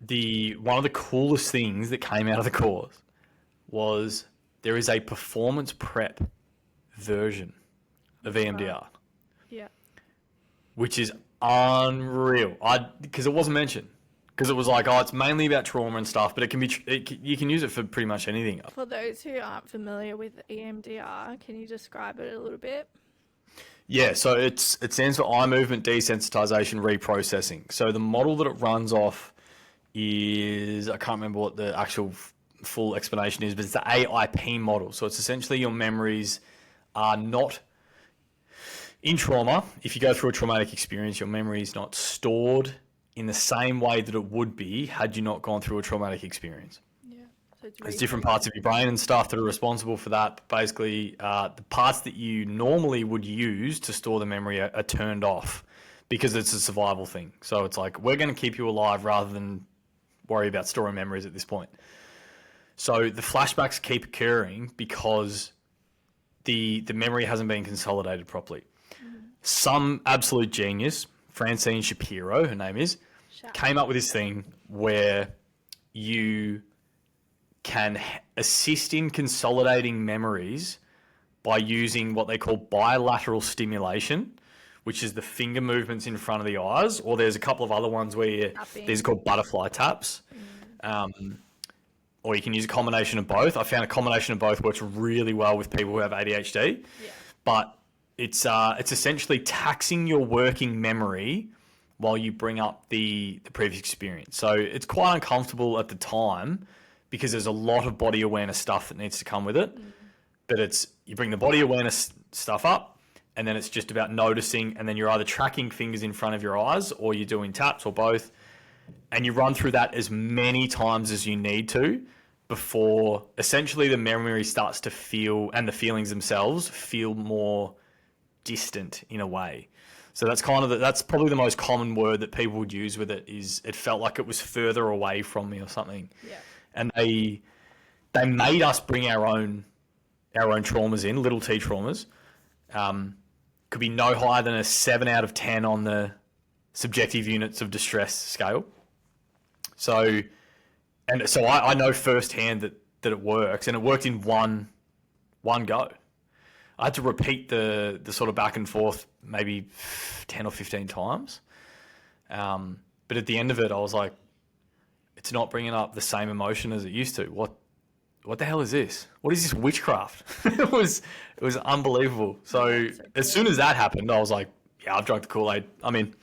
the one of the coolest things that came out of the course was there is a performance prep version of EMDR, Yeah. which is unreal. Because it wasn't mentioned. Because it was like, oh, it's mainly about trauma and stuff, but it can be you can use it for pretty much anything. For those who aren't familiar with EMDR, can you describe it a little bit? Yeah, so it stands for eye movement desensitization reprocessing. So the model that it runs off is, I can't remember what the actual full explanation is, but it's the AIP model. So it's essentially your memories are not in trauma. If you go through a traumatic experience, your memory is not stored in the same way that it would be had you not gone through a traumatic experience. Yeah. So it's There's different parts of your brain and stuff that are responsible for that. But basically, the parts that you normally would use to store the memory are turned off because it's a survival thing. So it's like, we're going to keep you alive rather than worry about storing memories at this point. So the flashbacks keep occurring because the memory hasn't been consolidated properly. Some absolute genius, Francine Shapiro, her name is, came up with this thing where you can assist in consolidating memories by using what they call bilateral stimulation, which is the finger movements in front of the eyes, or there's a couple of other ones where these are called butterfly taps. Or you can use a combination of both. I found a combination of both works really well with people who have ADHD. Yeah. But it's essentially taxing your working memory while you bring up the previous experience. So it's quite uncomfortable at the time because there's a lot of body awareness stuff that needs to come with it. But you bring the body awareness stuff up, and then it's just about noticing, and then you're either tracking fingers in front of your eyes or you're doing taps or both. And you run through that as many times as you need to before essentially the memory starts to feel, and the feelings themselves feel more distant in a way. So that's that's probably the most common word that people would use with it, is it felt like it was further away from me or something. Yeah. And they made us bring our own traumas in, little T traumas. Could be no higher than a 7 out of 10 on the subjective units of distress scale. So I know firsthand that it works, and it worked in one go. I had to repeat the sort of back and forth maybe 10 or 15 times. But at the end of it, I was like, it's not bringing up the same emotion as it used to. What the hell is this? What is this witchcraft? It was unbelievable. So as soon as that happened, I was like, yeah, I've drunk the Kool-Aid. I'm in.